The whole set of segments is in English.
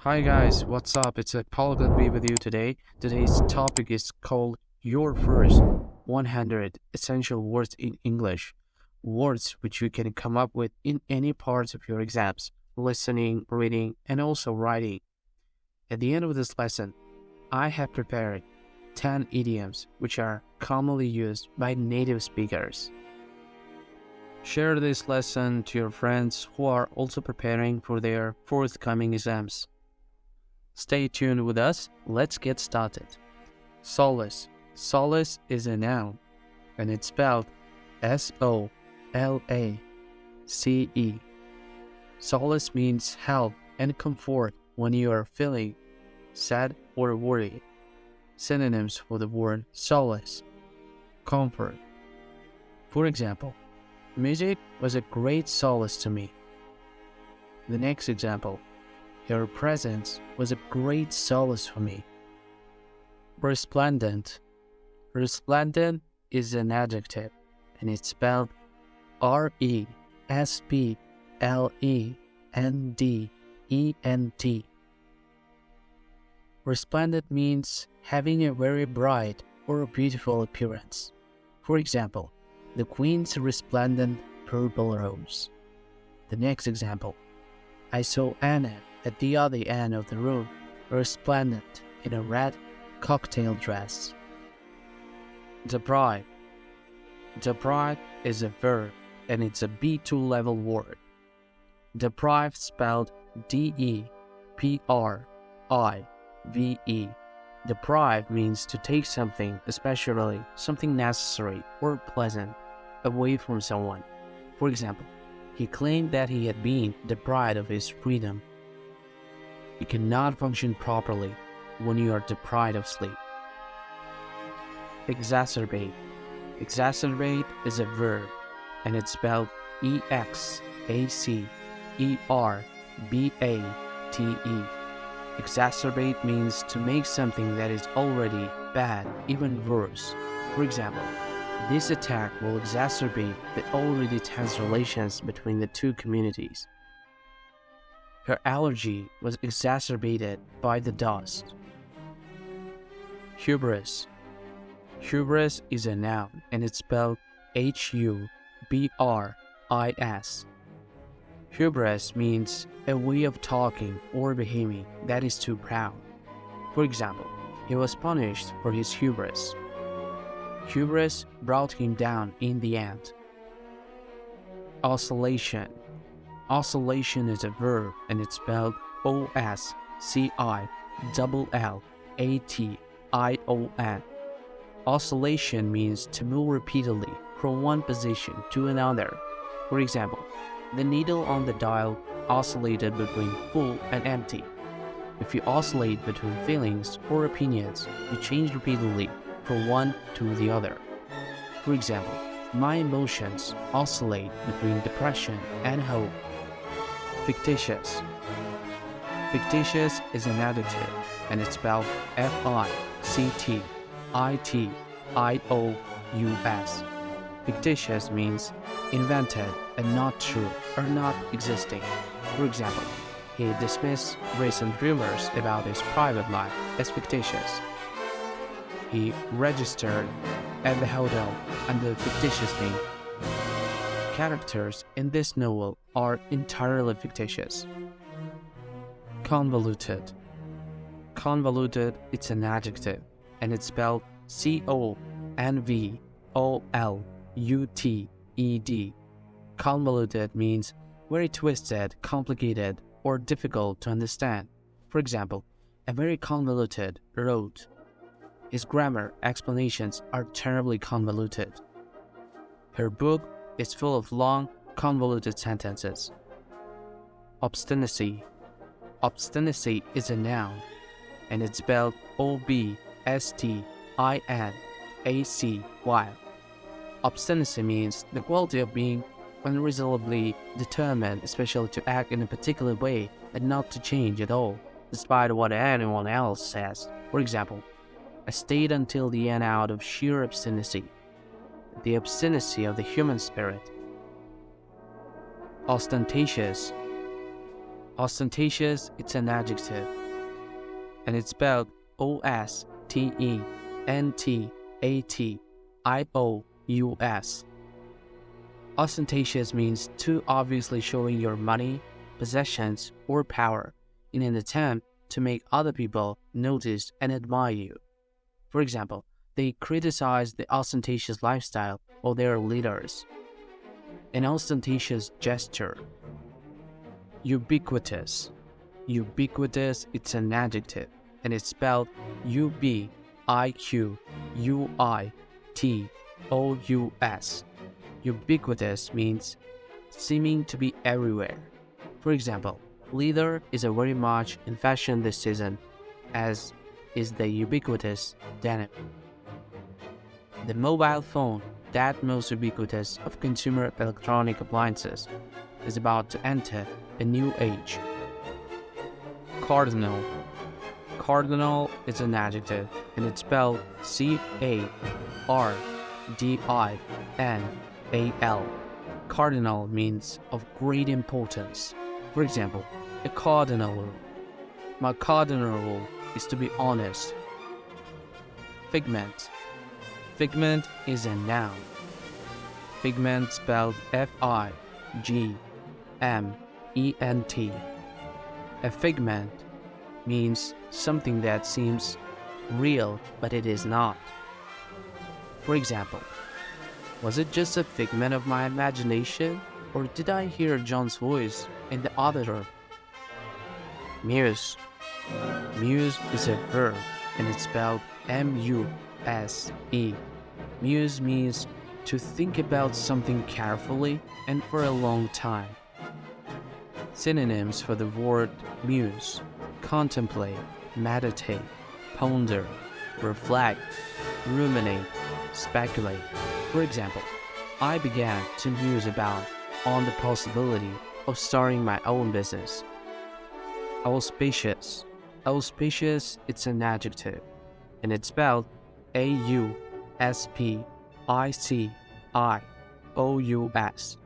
Hi guys, what's up? It's Paul gonna be with you today. Today's topic is called Your First 100 Essential Words in English. Words which you can come up with in any parts of your exams, listening, reading, and also writing. At the end of this lesson, I have prepared 10 idioms which are commonly used by native speakers. Share this lesson to your friends who are also preparing for their forthcoming exams. Stay tuned with us. Let's get started. Solace. Solace is a noun, and it's spelled S-O-L-A-C-E. Solace means help and comfort when you are feeling sad or worried. Synonyms for the word solace: comfort. For example, music was a great solace to me. The next example: your presence was a great solace for me. Resplendent. Resplendent is an adjective, and it's spelled R-E-S-P-L-E-N-D-E-N-T. Resplendent means having a very bright or beautiful appearance. For example, the Queen's resplendent purple rose. The next example: I saw Anna at the other end of the room, resplendent in a red cocktail dress. Deprive. Deprive is a verb, and it's a B2 level word. Deprive spelled D-E-P-R-I-V-E. Deprive means to take something, especially something necessary or pleasant, away from someone. For example, he claimed that he had been deprived of his freedom. You cannot function properly when you are deprived of sleep. Exacerbate. Exacerbate is a verb, and it's spelled E-X-A-C-E-R-B-A-T-E. Exacerbate means to make something that is already bad even worse. For example, this attack will exacerbate the already tense relations between the two communities. Her allergy was exacerbated by the dust. Hubris. Hubris is a noun, and it's spelled H-U-B-R-I-S. Hubris means a way of talking or behaving that is too proud. For example, he was punished for his hubris. Hubris brought him down in the end. Oscillation. Oscillation is a verb, and it's spelled O-S-C-I-L-L-A-T-I-O-N. Oscillation means to move repeatedly from one position to another. For example, the needle on the dial oscillated between full and empty. If you oscillate between feelings or opinions, you change repeatedly from one to the other. For example, my emotions oscillate between depression and hope. Fictitious. Fictitious is an adjective, and it's spelled F-I-C-T-I-O-U-S. Fictitious means invented and not true or not existing. For example, he dismissed recent rumors about his private life as fictitious. He registered at the hotel under a fictitious name. Characters in this novel are entirely fictitious. Convoluted. Convoluted is an adjective, and it's spelled C-O-N-V-O-L-U-T-E-D. Convoluted means very twisted, complicated, or difficult to understand. For example, a very convoluted road. His grammar explanations are terribly convoluted. Her book is full of long, convoluted sentences. Obstinacy. Obstinacy is a noun, and it's spelled O-B-S-T-I-N-A-C-Y. Obstinacy means the quality of being unreasonably determined, especially to act in a particular way and not to change at all, despite what anyone else says. For example, I stayed until the end out of sheer obstinacy. The obstinacy of the human spirit. Ostentatious. Ostentatious, it's an adjective, and it's spelled O-S-T-E-N-T-A-T-I-O-U-S. Ostentatious means too obviously showing your money, possessions, or power in an attempt to make other people notice and admire you. For example, they criticize the ostentatious lifestyle of their leaders. An ostentatious gesture. Ubiquitous. Ubiquitous, it's an adjective, and it's spelled U-B-I-Q-U-I-T-O-U-S. Ubiquitous means seeming to be everywhere. For example, leather is very much in fashion this season, as is the ubiquitous denim. The mobile phone, that most ubiquitous of consumer electronic appliances, is about to enter a new age. Cardinal. Cardinal is an adjective, and it's spelled C-A-R-D-I-N-A-L. Cardinal means of great importance. For example, a cardinal rule. My cardinal rule is to be honest. Figment. Figment is a noun. Figment spelled F-I-G-M-E-N-T. A figment means something that seems real, but it is not. For example, was it just a figment of my imagination, or did I hear John's voice in the other room? Muse. Muse is a verb, and it's spelled M-U-S-E. Muse means to think about something carefully and for a long time. Synonyms for the word muse: contemplate, meditate, ponder, reflect, ruminate, speculate. For example, I began to muse on the possibility of starting my own business. Auspicious. Auspicious, it's an adjective, and it's spelled A-U-S-P-I-C-I-O-U-S.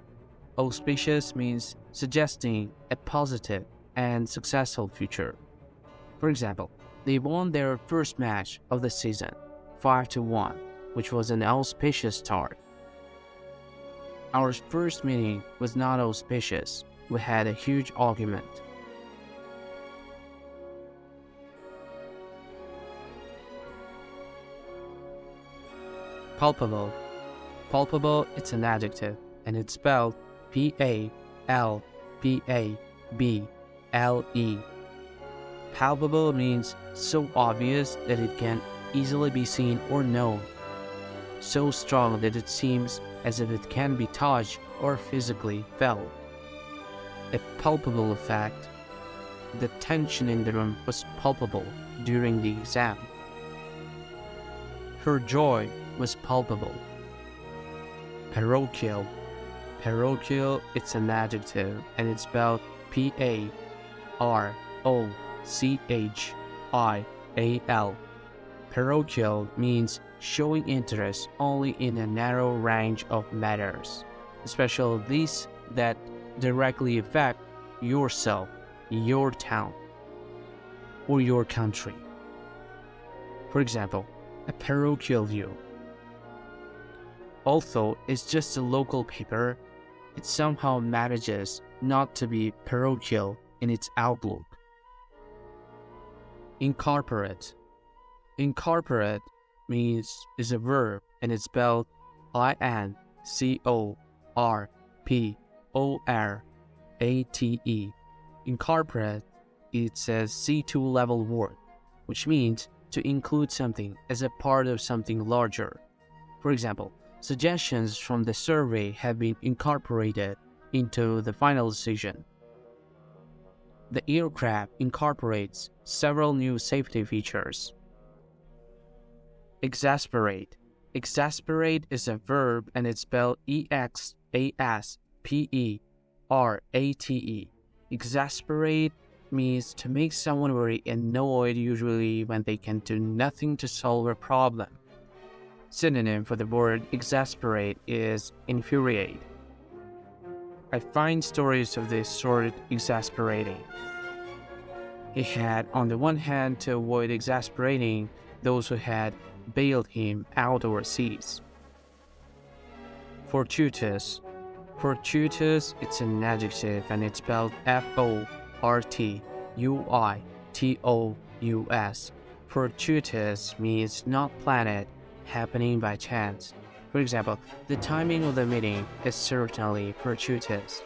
Auspicious means suggesting a positive and successful future. For example, they won their first match of the season, 5-1, which was an auspicious start. Our first meeting was not auspicious. We had a huge argument. Palpable. Palpable, it's an adjective, and it's spelled P-A-L-P-A-B-L-E. Palpable means so obvious that it can easily be seen or known, so strong that it seems as if it can be touched or physically felt. A palpable effect. The tension in the room was palpable during the exam. Her joy was palpable. Parochial. Parochial, it's an adjective, and it's spelled P-A-R-O-C-H-I-A-L. Parochial means showing interest only in a narrow range of matters, especially these that directly affect yourself, your town, or your country. For example, a parochial view. Although it's just a local paper, it somehow manages not to be parochial in its outlook. Incorporate. Incorporate is a verb, and it's spelled I-N-C-O-R-P-O-R-A-T-E. Incorporate, it's a C2 level word, which means to include something as a part of something larger. For example, suggestions from the survey have been incorporated into the final decision. The aircraft incorporates several new safety features. Exasperate. Exasperate is a verb, and it's spelled E-X-A-S-P-E-R-A-T-E. Exasperate means to make someone very annoyed, usually when they can do nothing to solve a problem. Synonym for the word exasperate is infuriate. I find stories of this sort exasperating. He had, on the one hand, to avoid exasperating those who had bailed him out overseas. Fortuitous. Fortuitous, it's an adjective and it's spelled Fortuitous. Fortuitous means not planned, happening by chance. For example, the timing of the meeting is certainly fortuitous.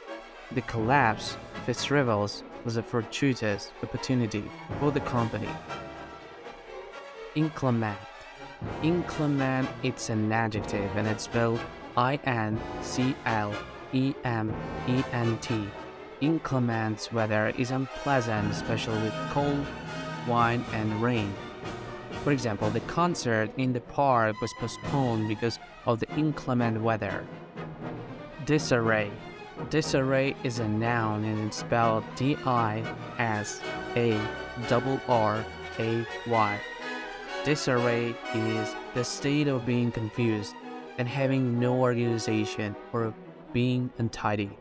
The collapse of its rivals was a fortuitous opportunity for the company. Inclement. Inclement, it's an adjective and it's spelled Inclement. Inclement weather is unpleasant, especially with cold, wind, and rain. For example, the concert in the park was postponed because of the inclement weather. Disarray. Disarray is a noun and it's spelled Disarray. Disarray is the state of being confused and having no organization or being untidy.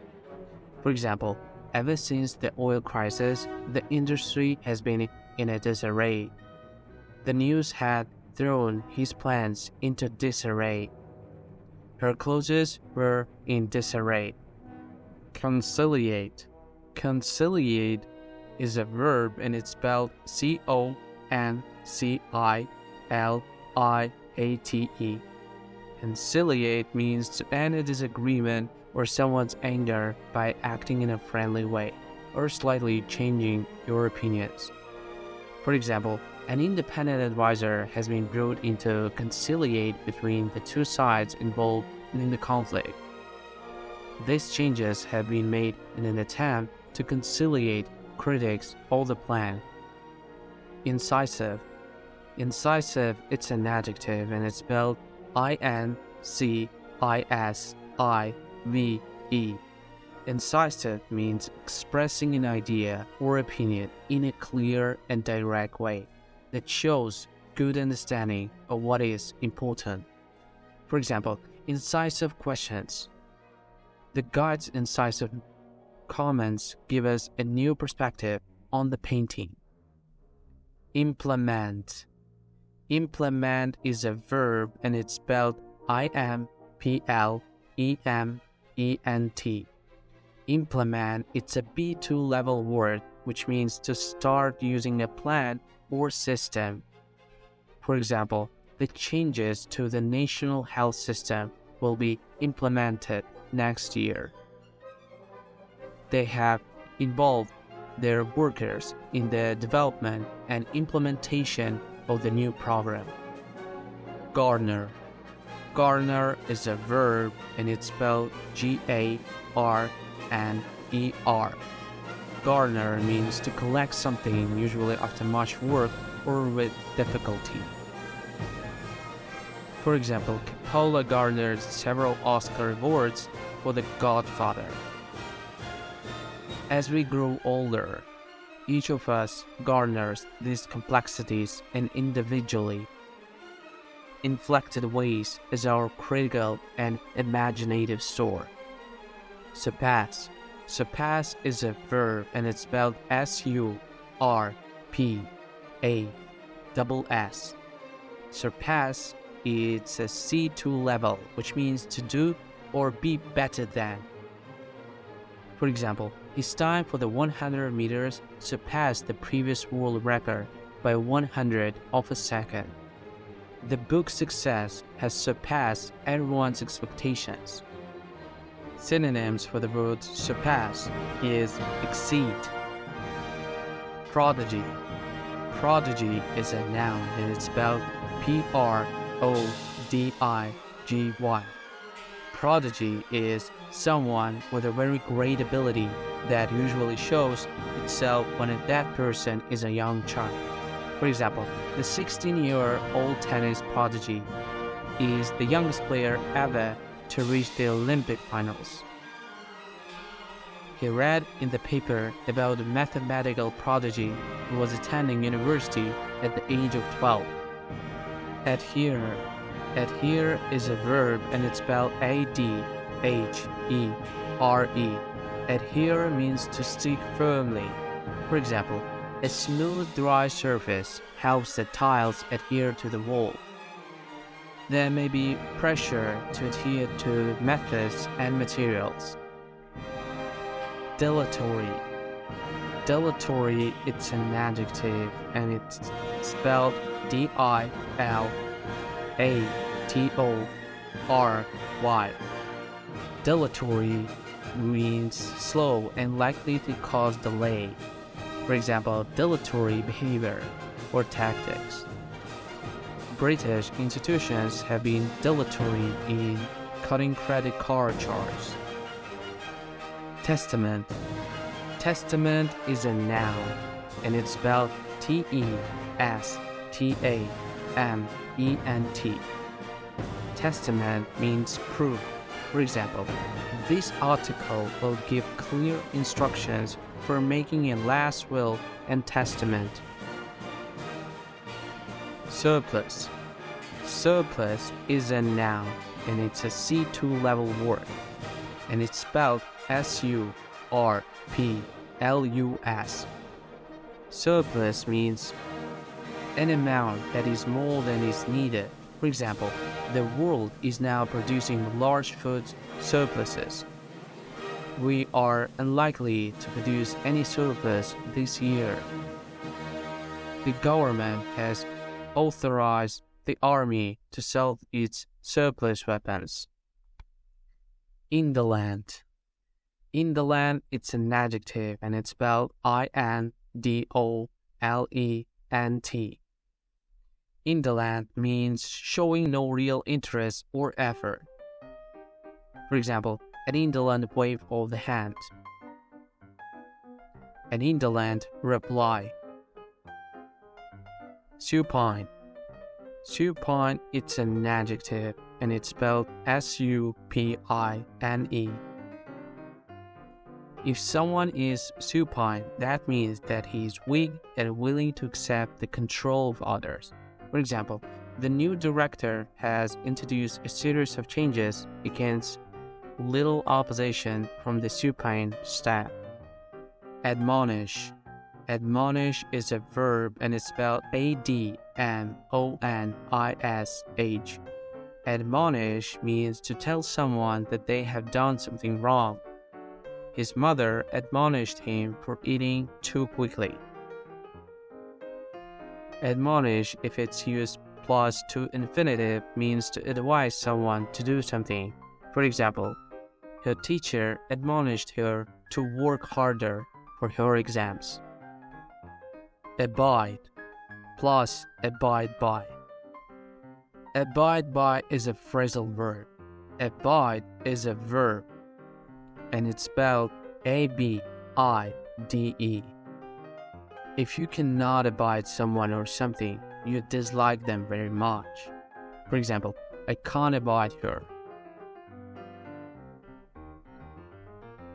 For example, ever since the oil crisis, the industry has been in a disarray. The news had thrown his plans into disarray. Her clothes were in disarray. Conciliate. Conciliate is a verb and it's spelled Conciliate. Conciliate means to end a disagreement or someone's anger by acting in a friendly way or slightly changing your opinions. For example, an independent advisor has been brought in to conciliate between the two sides involved in the conflict. These changes have been made in an attempt to conciliate critics of the plan. Incisive. Incisive, it's an adjective and it's spelled Incisive. Incisive means expressing an idea or opinion in a clear and direct way that shows good understanding of what is important. For example, incisive questions. The guide's incisive comments give us a new perspective on the painting. Implement. Implement is a verb and it's spelled Implement. Implement, it's a B2 level word which means to start using a plan or system. For example, the changes to the national health system will be implemented next year. They have involved their workers in the development and implementation of the new program. Garner. Garner is a verb and it's spelled Garner. Garner means to collect something, usually after much work or with difficulty. For example, Coppola garnered several Oscar awards for The Godfather. As we grow older, each of us garners these complexities and individually inflected ways as our critical and imaginative store. Surpass. Surpass is a verb and it's spelled Surpass. Surpass is a C2 level, which means to do or be better than. For example, his time for the 100 meters surpassed the previous world record by 100 of a second. The book's success has surpassed everyone's expectations. Synonyms for the word surpass is exceed. Prodigy. Prodigy is a noun and it's spelled Prodigy. Prodigy is someone with a very great ability that usually shows itself when that person is a young child. For example, the 16-year-old tennis prodigy is the youngest player ever to reach the Olympic finals. He read in the paper about a mathematical prodigy who was attending university at the age of 12. Adhere. Adhere is a verb and it's spelled Adhere. Adhere means to stick firmly. For example, a smooth, dry surface helps the tiles adhere to the wall. There may be pressure to adhere to methods and materials. Dilatory. Dilatory, it's an adjective and it's spelled D-I-L-A-T-O-R-Y. Dilatory means slow and likely to cause delay. For example, dilatory behavior or tactics. British institutions have been dilatory in cutting credit card charges. Testament. Testament is a noun and it's spelled T-E-S-T-A-M-E-N-T. Testament means proof. For example, this article will give clear instructions for making a last will and testament. Surplus. Surplus is a noun and it's a C2 level word and it's spelled S-U-R-P-L-U-S. Surplus means an amount that is more than is needed. For example, the world is now producing large food surpluses. We are unlikely to produce any surplus this year. The government has authorized the army to sell its surplus weapons. Indolent. Indolent, it's an adjective and it's spelled I-N-D-O-L-E-N-T. Indolent means showing no real interest or effort. For example, an indolent wave of the hand. An indolent reply. Supine. Supine, it's an adjective and it's spelled S-U-P-I-N-E. If someone is supine, that means that he is weak and willing to accept the control of others. For example, the new director has introduced a series of changes against little opposition from the supine staff. Admonish. Admonish is a verb and it's spelled A-D-M-O-N-I-S-H. Admonish means to tell someone that they have done something wrong. His mother admonished him for eating too quickly. Admonish, if it's used plus to infinitive, means to advise someone to do something. For example, her teacher admonished her to work harder for her exams. Abide plus abide by. Abide by is a phrasal verb. Abide is a verb and it's spelled A-B-I-D-E. If you cannot abide someone or something, you dislike them very much. For example, I can't abide her.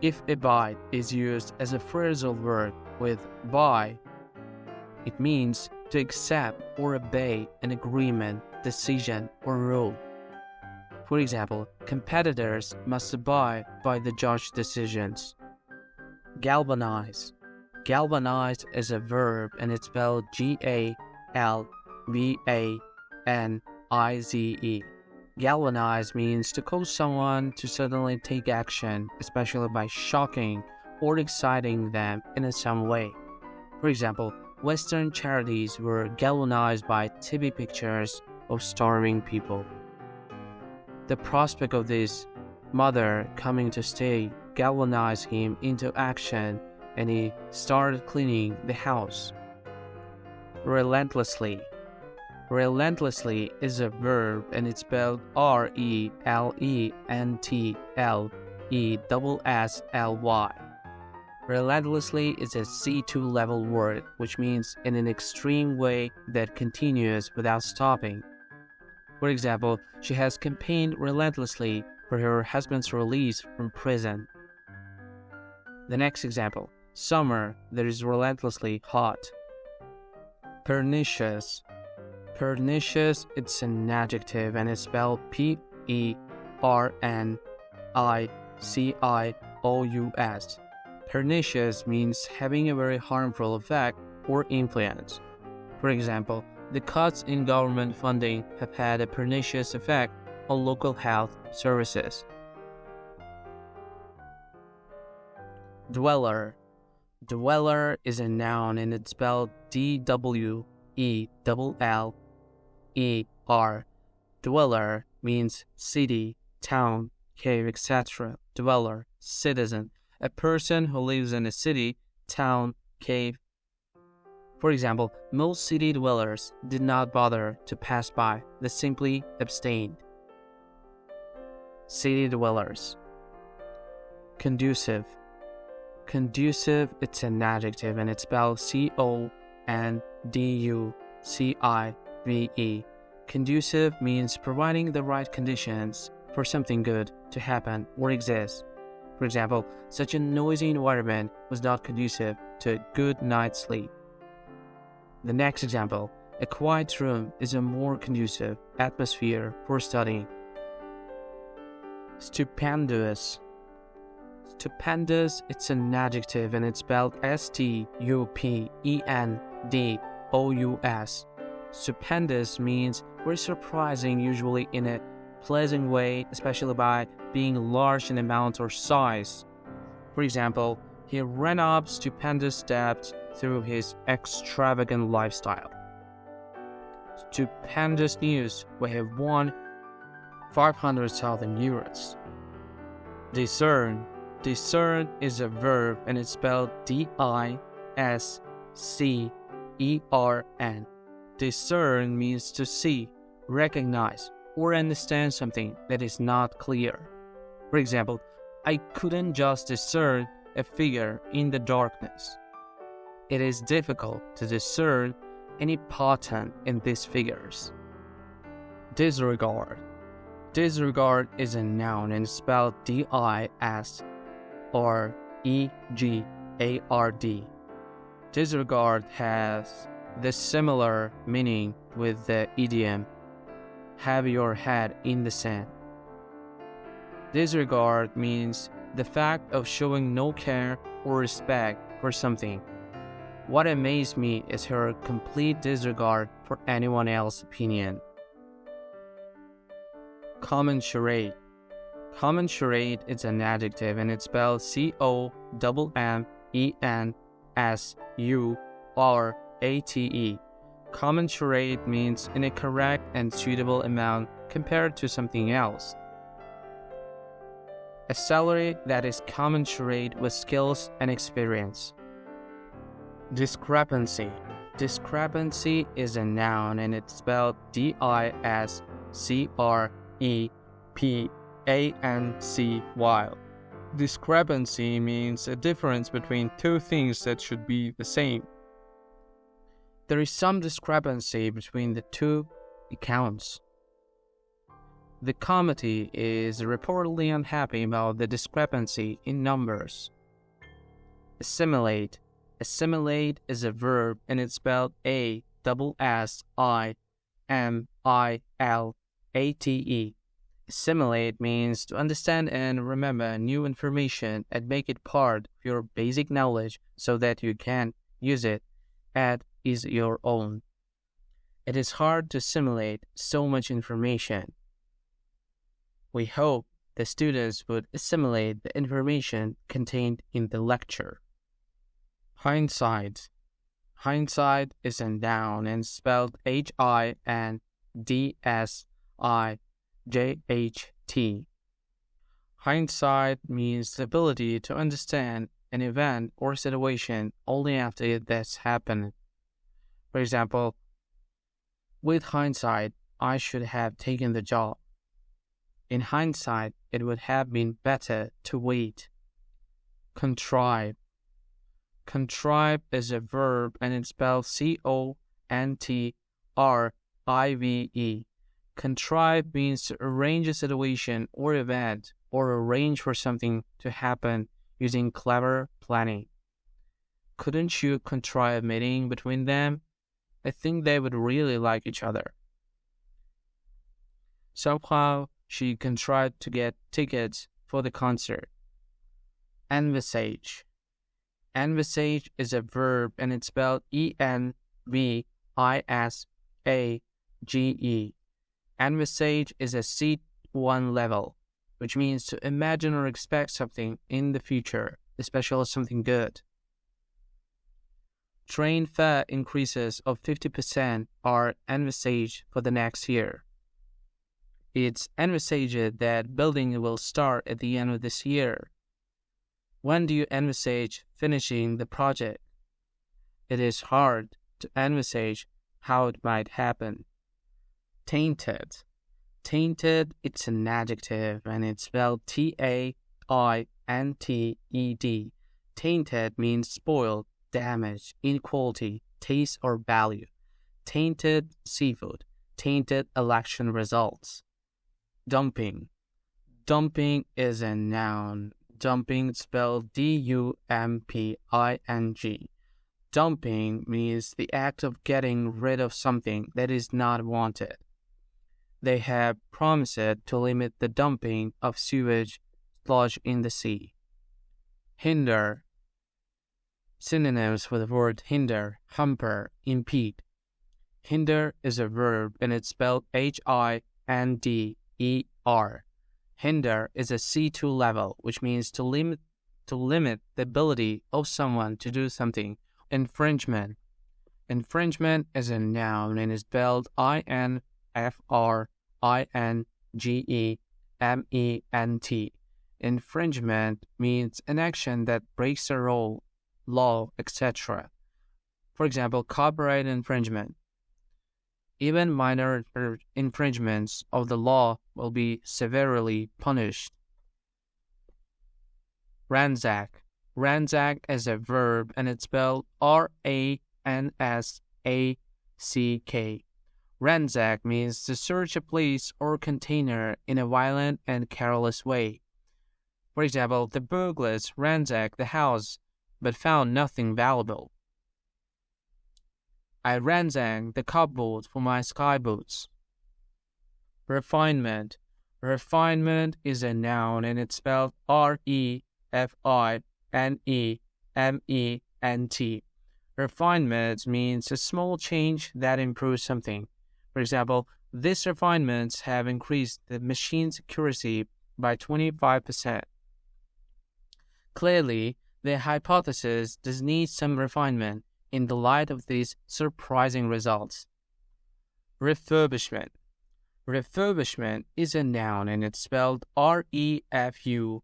If abide is used as a phrasal verb with by, it means to accept or obey an agreement, decision, or rule. For example, competitors must abide by the judge's decisions. Galvanize. Galvanize is a verb and it's spelled G-A-L-V-A-N-I-Z-E. Galvanize means to cause someone to suddenly take action, especially by shocking or exciting them in some way. For example, Western charities were galvanized by TV pictures of starving people. The prospect of this mother coming to stay galvanized him into action and he started cleaning the house. Relentlessly. Relentlessly is a verb and it's spelled R-E-L-E-N-T-L-E-S-S-L-Y. Relentlessly is a C2 level word, which means in an extreme way that continues without stopping. For example, she has campaigned relentlessly for her husband's release from prison. The next example, summer that is relentlessly hot. Pernicious. Pernicious, it's an adjective and it's spelled P-E-R-N-I-C-I-O-U-S. Pernicious means having a very harmful effect or influence. For example, the cuts in government funding have had a pernicious effect on local health services. Dweller. Dweller is a noun and it's spelled D-W-E-L-L-E-R. Dweller means city, town, cave, etc. Dweller, citizen, a person who lives in a city, town, cave. For example, most city dwellers did not bother to pass by, they simply abstained. City dwellers. Conducive. Conducive, it's an adjective and it's spelled C-O-N-D-U-C-I-V-E. Conducive means providing the right conditions for something good to happen or exist. For example, such a noisy environment was not conducive to a good night's sleep. The next example, a quiet room is a more conducive atmosphere for studying. Stupendous. Stupendous, it's an adjective and it's spelled S-T-U-P-E-N-D-O-U-S. Stupendous means very surprising, usually in a pleasant way, especially by being large in amount or size. For example, he ran up stupendous steps through his extravagant lifestyle. Stupendous news, we have won 500,000 euros. Discern. Discern is a verb and it's spelled D-I-S-C-E-R-N. Discern means to see, recognize, or understand something that is not clear. For example, I couldn't just discern a figure in the darkness. It is difficult to discern any pattern in these figures. Disregard. Disregard is a noun and spelled D-I-S-R-E-G-A-R-D. Disregard has the similar meaning with the idiom have your head in the sand. Disregard means the fact of showing no care or respect for something. What amazed me is her complete disregard for anyone else's opinion. Commensurate. Commensurate is an adjective and it's spelled C-O-M-M-E-N-S-U-R-A-T-E. Commensurate means in a correct and suitable amount compared to something else. A salary that is commensurate with skills and experience. Discrepancy. Discrepancy is a noun and it's spelled D-I-S-C-R-E-P-A-N-C-Y. Discrepancy means a difference between two things that should be the same. There is some discrepancy between the two accounts. The committee is reportedly unhappy about the discrepancy in numbers. Assimilate. Assimilate is a verb and it's spelled A-S-S-I-M-I-L-A-T-E. Assimilate means to understand and remember new information and make it part of your basic knowledge so that you can use it as is your own. It is hard to assimilate so much information. We hope the students would assimilate the information contained in the lecture. Hindsight. Hindsight is a noun and spelled H-I-N-D-S-I-J-H-T. Hindsight means the ability to understand an event or situation only after it has happened. For example, with hindsight, I should have taken the job. In hindsight, it would have been better to wait. Contrive. Contrive is a verb and it's spelled C-O-N-T-R-I-V-E. Contrive means to arrange a situation or event or arrange for something to happen using clever planning. Couldn't you contrive a meeting between them? I think they would really like each other. Somehow, she contrived to get tickets for the concert. Envisage. Envisage is a verb and it's spelled Envisage. Envisage is a C1 level, which means to imagine or expect something in the future, especially something good. Train fare increases of 50% are envisaged for the next year. It's envisaged that building will start at the end of this year. When do you envisage finishing the project? It is hard to envisage how it might happen. Tainted. Tainted, it's an adjective and it's spelled Tainted. Tainted means spoiled, damaged, inequality, taste or value. Tainted seafood. Tainted election results. Dumping. Dumping is a noun. Dumping spelled Dumping. Dumping means the act of getting rid of something that is not wanted. They have promised to limit the dumping of sewage sludge in the sea. Hinder. Synonyms for the word hinder: hamper, impede. Hinder is a verb and it's spelled Hinder. Hinder is a C2 level, which means to limit the ability of someone to do something. Infringement. Infringement is a noun and is spelled Infringement. Infringement means an action that breaks a rule, law, etc. For example, copyright infringement. Even minor infringements of the law will be severely punished. Ransack. Ransack is a verb and it's spelled Ransack. Ransack means to search a place or container in a violent and careless way. For example, the burglars ransacked the house but found nothing valuable. I ransacked the cupboard for my sky boots. Refinement. Refinement is a noun and it's spelled Refinement. Refinement means a small change that improves something. For example, these refinements have increased the machine's accuracy by 25%. Clearly, the hypothesis does need some refinement in the light of these surprising results. Refurbishment. Refurbishment is a noun and it's spelled Refurbishment.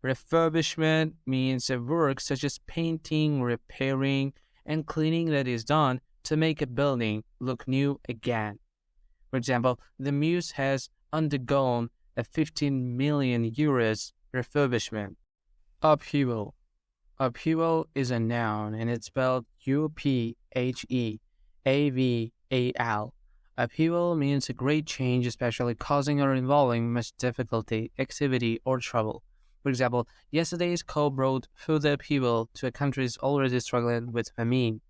Refurbishment means a work such as painting, repairing, and cleaning that is done to make a building look new again. For example, the Muse has undergone a 15 million euros refurbishment. Upheaval. Upheaval is a noun and it's spelled Upheaval. Upheaval means a great change, especially causing or involving much difficulty, activity, or trouble. For example, yesterday's COP brought further upheaval to a country already struggling with famine.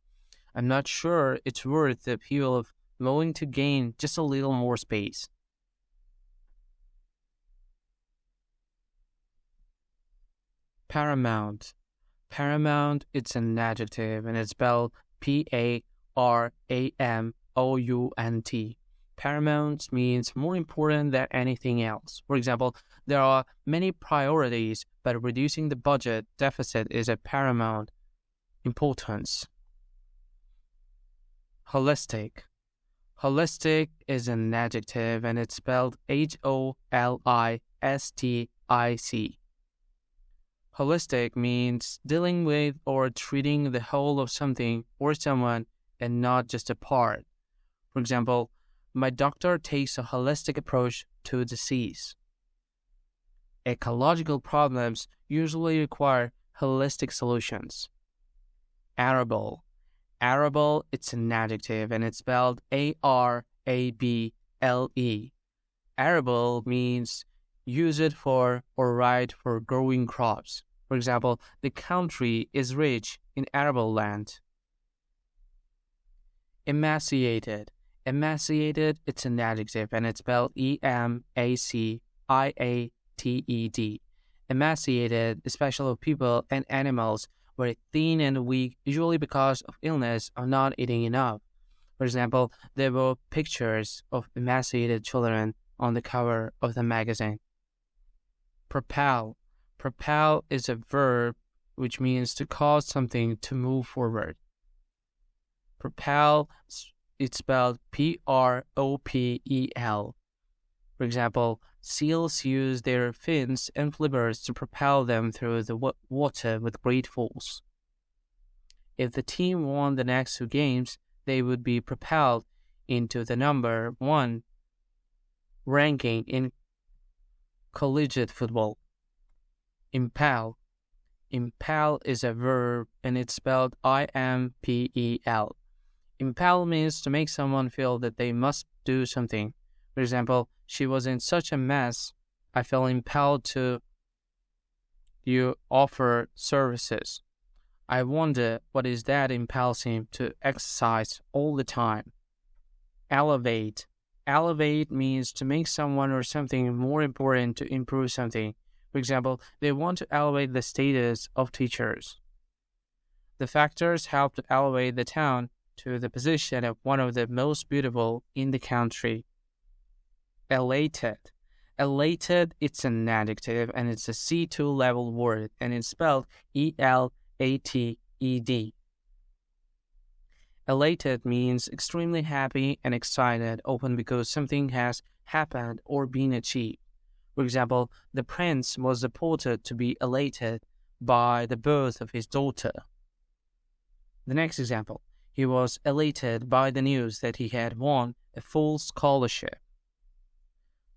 I'm not sure it's worth the upheaval of going to gain just a little more space. Paramount. Paramount, it's an adjective and it's spelled Paramount. Paramount means more important than anything else. For example, there are many priorities, but reducing the budget deficit is of paramount importance. Holistic. Holistic is an adjective and it's spelled Holistic. Holistic means dealing with or treating the whole of something or someone and not just a part. For example, my doctor takes a holistic approach to disease. Ecological problems usually require holistic solutions. Arable. Arable, it's an adjective and it's spelled Arable. Arable means use it for or right for growing crops. For example, the country is rich in arable land. Emaciated. Emaciated, it's an adjective and it's spelled Emaciated. Emaciated, especially people and animals, were thin and weak, usually because of illness or not eating enough. For example, there were pictures of emaciated children on the cover of the magazine. Propel. Propel is a verb which means to cause something to move forward. Propel, it's spelled Propel. For example, seals use their fins and flippers to propel them through the water with great force. If the team won the next 2 games, they would be propelled into the number 1 ranking in collegiate football. Impel. Impel is a verb and it's spelled Impel. Impel means to make someone feel that they must do something. For example, she was in such a mess, I felt impelled to you offer services. I wonder what is that impels him to exercise all the time. Elevate. Elevate means to make someone or something more important to improve something. For example, they want to elevate the status of teachers. The factors help to elevate the town to the position of one of the most beautiful in the country. Elated. Elated, it's an adjective and it's a C2 level word and it's spelled Elated. Elated means extremely happy and excited, often because something has happened or been achieved. For example, the prince was reported to be elated by the birth of his daughter. The next example, he was elated by the news that he had won a full scholarship.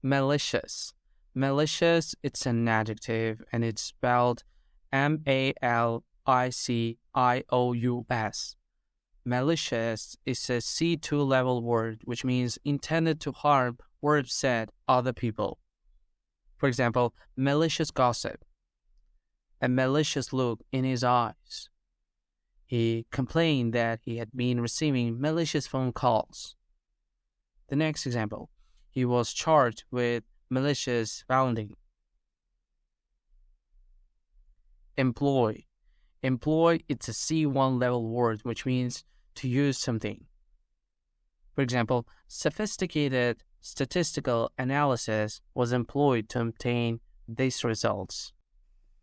Malicious. Malicious, it's an adjective and it's spelled Malicious. Malicious is a C2 level word which means intended to harm or upset other people. For example, malicious gossip. A malicious look in his eyes. He complained that he had been receiving malicious phone calls. The next example, he was charged with malicious founding. Employ. Employ, it's a C1 level word which means to use something. For example, sophisticated statistical analysis was employed to obtain these results.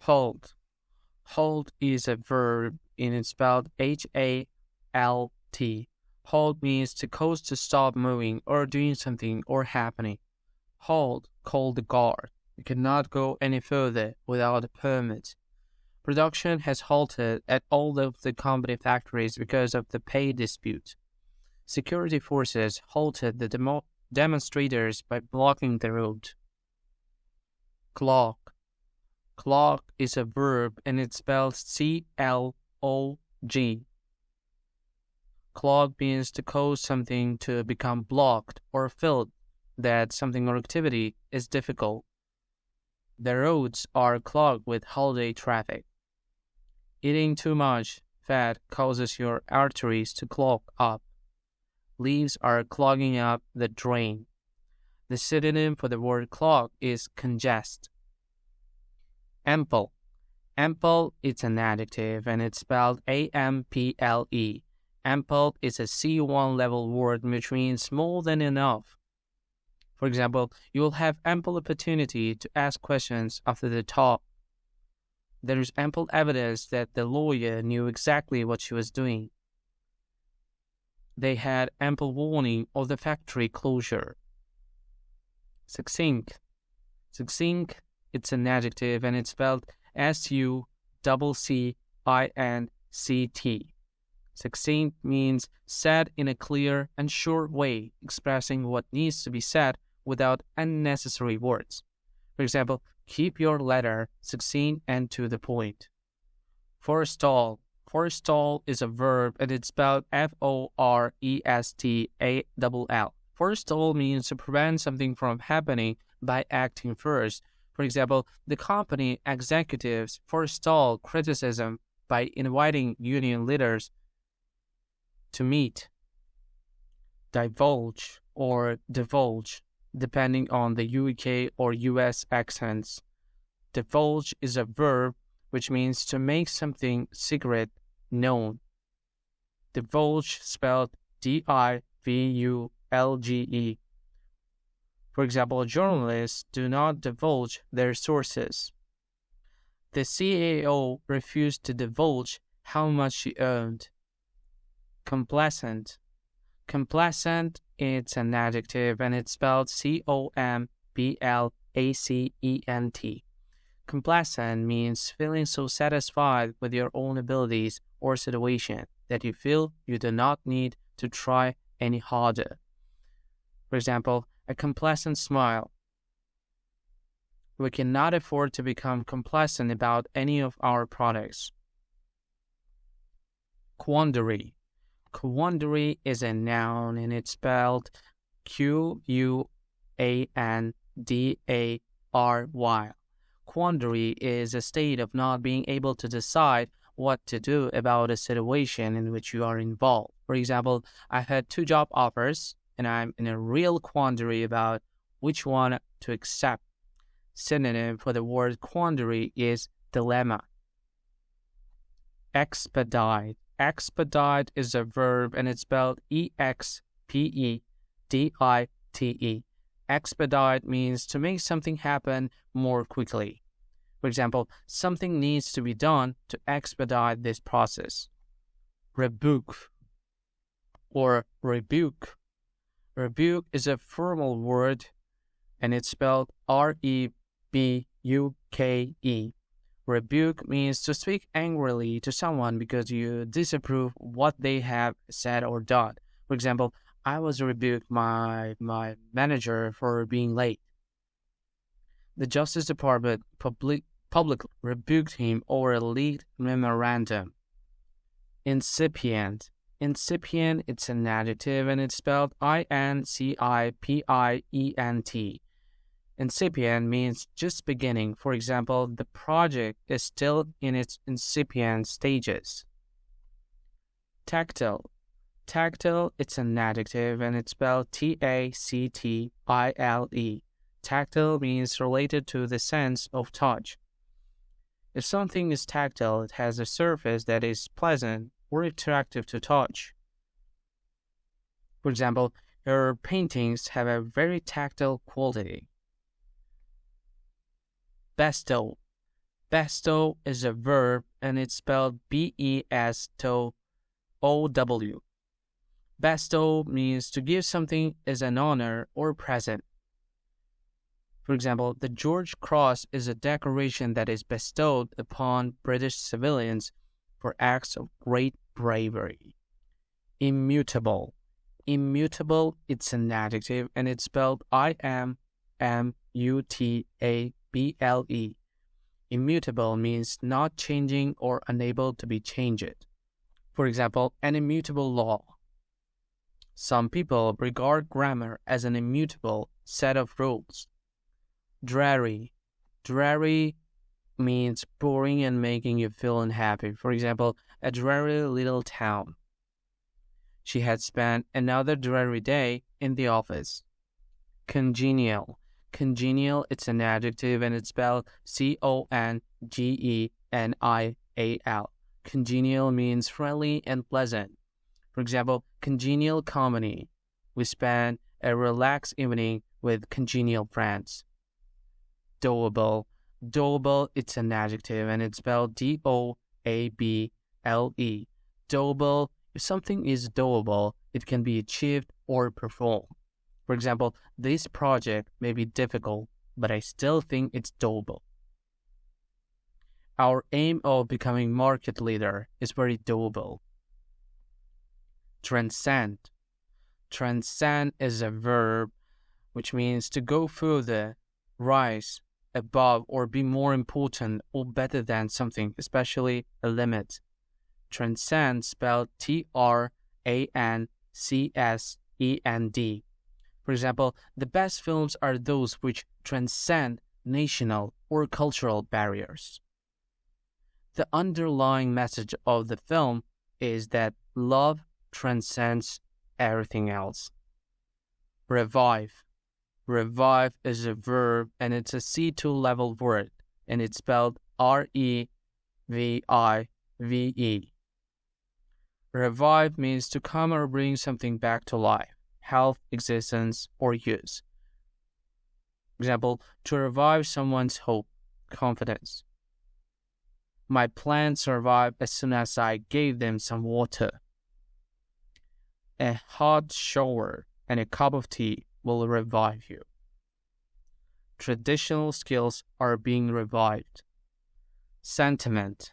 Hold. Hold is a verb and it's spelled Halt. Hold means to cause to stop moving or doing something or happening. Hold, call the guard. You cannot go any further without a permit. Production has halted at all of the company factories because of the pay dispute. Security forces halted the demonstrators by blocking the road. Clog. Clog is a verb and it's spelled Clog. Clog means to cause something to become blocked or filled, that something or activity is difficult. The roads are clogged with holiday traffic. Eating too much fat causes your arteries to clog up. Leaves are clogging up the drain. The synonym for the word clog is congest. Ample. Ample is an adjective and it's spelled Ample. Ample is a C1 level word which means more than enough. For example, you will have ample opportunity to ask questions after the talk. There is ample evidence that the lawyer knew exactly what she was doing. They had ample warning of the factory closure. Succinct. Succinct, it's an adjective and it's spelled Succinct. Succinct means said in a clear and short way, expressing what needs to be said without unnecessary words. For example, keep your letter succinct and to the point. Forestall. Forestall is a verb and it's spelled Forestall. Forestall means to prevent something from happening by acting first. For example, the company executives forestall criticism by inviting union leaders to meet. Divulge or divulge, depending on the UK or US accents. Divulge is a verb which means to make something secret known. Divulge spelled D-I-V-U-L-G-E. For example, journalists do not divulge their sources. The CAO refused to divulge how much she earned. Complacent. Complacent, it's an adjective and it's spelled C-O-M-B-L-A-C-E-N-T. Complacent means feeling so satisfied with your own abilities or situation that you feel you do not need to try any harder. For example, a complacent smile. We cannot afford to become complacent about any of our products. Quandary. Quandary is a noun and it's spelled Q-U-A-N-D-A-R-Y. Quandary is a state of not being able to decide what to do about a situation in which you are involved. For example, I had 2 job offers and I'm in a real quandary about which one to accept. Synonym for the word quandary is dilemma. Expedite. Expedite is a verb and it's spelled E-X-P-E-D-I-T-E. Expedite means to make something happen more quickly. For example, something needs to be done to expedite this process. Rebuke or rebuke. Rebuke is a formal word and it's spelled R-E-B-U-K-E. Rebuke means to speak angrily to someone because you disapprove what they have said or done. For example, I was rebuked by my manager for being late. The Justice Department publicly rebuked him over a leaked memorandum. Incipient. Incipient, it's an adjective and it's spelled I-N-C-I-P-I-E-N-T. Incipient means just beginning. For example, the project is still in its incipient stages. Tactile. Tactile, it's an adjective and it's spelled T-A-C-T-I-L-E. Tactile means related to the sense of touch. If something is tactile, it has a surface that is pleasant or attractive to touch. For example, your paintings have a very tactile quality. Bestow. Bestow is a verb and it's spelled B-E-S-T-O-W. Bestow means to give something as an honor or present. For example, the George Cross is a decoration that is bestowed upon British civilians for acts of great bravery. Immutable. Immutable, it's an adjective and it's spelled I-M-M-U-T-A-B-L-E. Immutable means not changing or unable to be changed. For example, an immutable law. Some people regard grammar as an immutable set of rules. Dreary. Dreary means boring and making you feel unhappy. For example, a dreary little town. She had spent another dreary day in the office. Congenial. Congenial, it's an adjective and it's spelled C-O-N-G-E-N-I-A-L. Congenial means friendly and pleasant. For example, congenial company. We spent a relaxed evening with congenial friends. Doable. Doable, it's an adjective and it's spelled D-O-A-B-L-E. Doable, if something is doable, it can be achieved or performed. For example, this project may be difficult, but I still think it's doable. Our aim of becoming market leader is very doable. Transcend. Transcend is a verb which means to go further, rise above, or be more important or better than something, especially a limit. Transcend spelled T-R-A-N-C-S-E-N-D. For example, the best films are those which transcend national or cultural barriers. The underlying message of the film is that love transcends everything else. Revive. Revive is a verb and it's a C2 level word. and it's spelled Revive. Revive means to come or bring something back to life, health, existence, or use. Example, to revive someone's hope, confidence. My plants survived as soon as I gave them some water. A hot shower and a cup of tea will revive you. Traditional skills are being revived. Sentiment.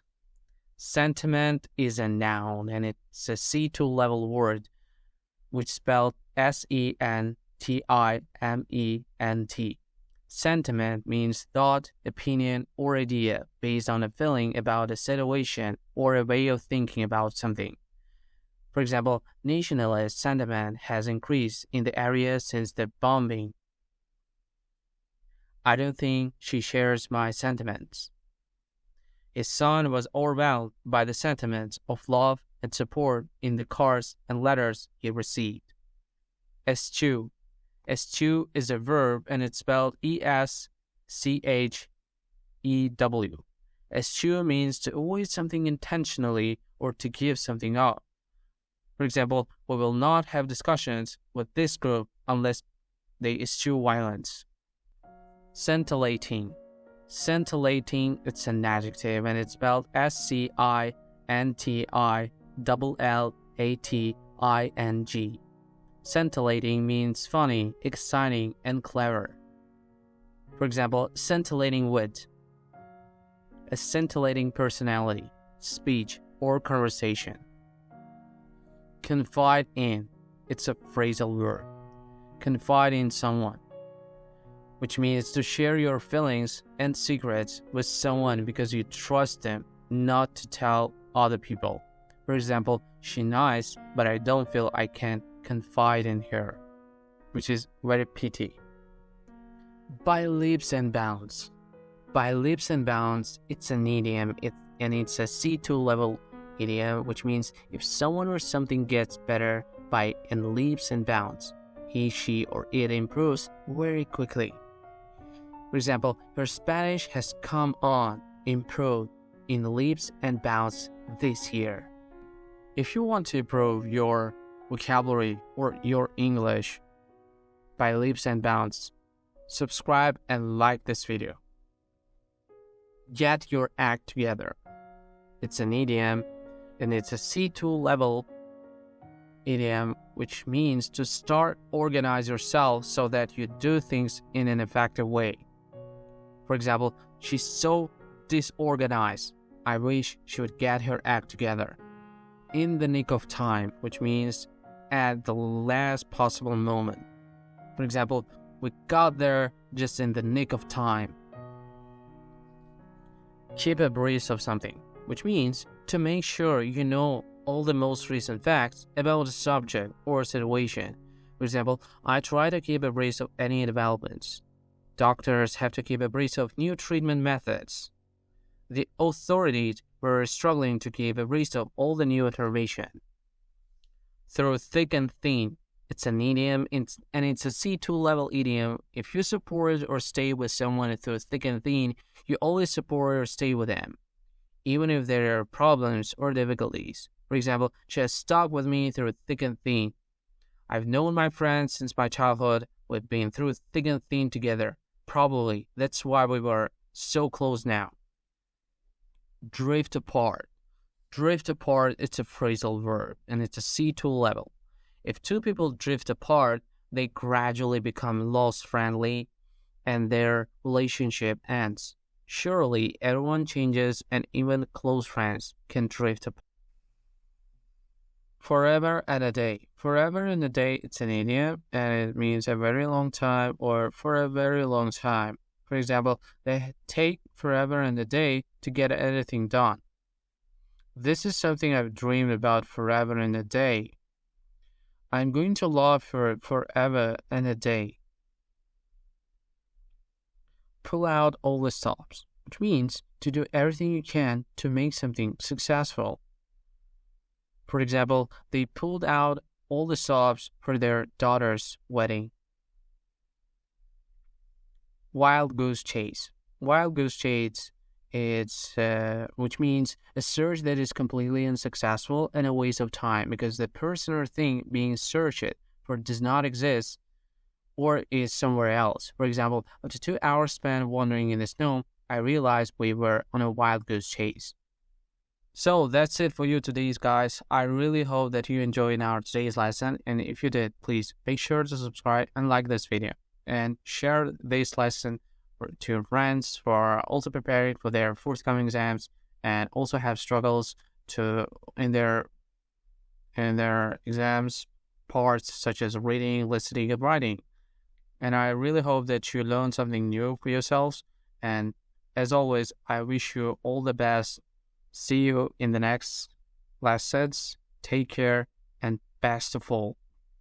Sentiment is a noun and it's a C2 level word which spelled Sentiment. Sentiment means thought, opinion, or idea based on a feeling about a situation or a way of thinking about something. For example, nationalist sentiment has increased in the area since the bombing. I don't think she shares my sentiments. His son was overwhelmed by the sentiments of love and support in the cards and letters he received. Eschew. Eschew is a verb and it's spelled Eschew. Eschew means to avoid something intentionally or to give something up. For example, we will not have discussions with this group unless they eschew violence. Scintillating. Scintillating, it's an adjective and it's spelled Scintillating. Scintillating means funny, exciting, and clever. For example, scintillating wit. A scintillating personality, speech, or conversation. Confide in, it's a phrasal verb. Confide in someone, which means to share your feelings and secrets with someone because you trust them, not to tell other people. For example, she's nice, but I don't feel I can confide in her, which is very pity. By leaps and bounds. By leaps and bounds, it's an idiom, and it's a C2 level idiom, which means if someone or something gets better by in leaps and bounds, he, she, or it improves very quickly. For example, your Spanish has come on, improved in leaps and bounds this year. If you want to improve your vocabulary or your English by leaps and bounds, subscribe and like this video. Get your act together. It's an idiom and it's a C2 level idiom, which means to start organize yourself so that you do things in an effective way. For example, she's so disorganized. I wish she would get her act together. In the nick of time, which means at the last possible moment. For example, we got there just in the nick of time. Keep abreast of something, which means to make sure you know all the most recent facts about a subject or situation. For example, I try to keep abreast of any developments. Doctors have to keep abreast of new treatment methods. The authorities were struggling to keep abreast of all the new information. Through thick and thin, it's an idiom and it's a C2 level idiom. If you support or stay with someone through thick and thin, you always support or stay with them, even if there are problems or difficulties. For example, she has stuck with me through thick and thin. I've known my friends since my childhood. We've been through thick and thin together. Probably that's why we were so close now. Drift apart. Drift apart, it's a phrasal verb and it's a C2 level. If two people drift apart, they gradually become less friendly and their relationship ends. Surely everyone changes and even close friends can drift apart. Forever and a day. Forever and a day, it's an idiom and it means a very long time or for a very long time. For example, they take forever and a day to get anything done. This is something I've dreamed about forever and a day. I'm going to love her forever and a day. Pull out all the stops, which means to do everything you can to make something successful. For example, they pulled out all the stops for their daughter's wedding. Wild goose chase. wild goose chase, which means a search that is completely unsuccessful and a waste of time because the person or thing being searched for does not exist or is somewhere else. For example, after 2 hours spent wandering in the snow, I realized we were on a wild goose chase. So that's it for you today, guys. I really hope that you enjoyed our today's lesson, and if you did, please make sure to subscribe and like this video and share this lesson to your friends who are also preparing for their forthcoming exams and also have struggles in their exams parts such as reading, listening, and writing. And I really hope that you learn something new for yourselves. And as always, I wish you all the best. See you in the next lessons. Take care and best of all,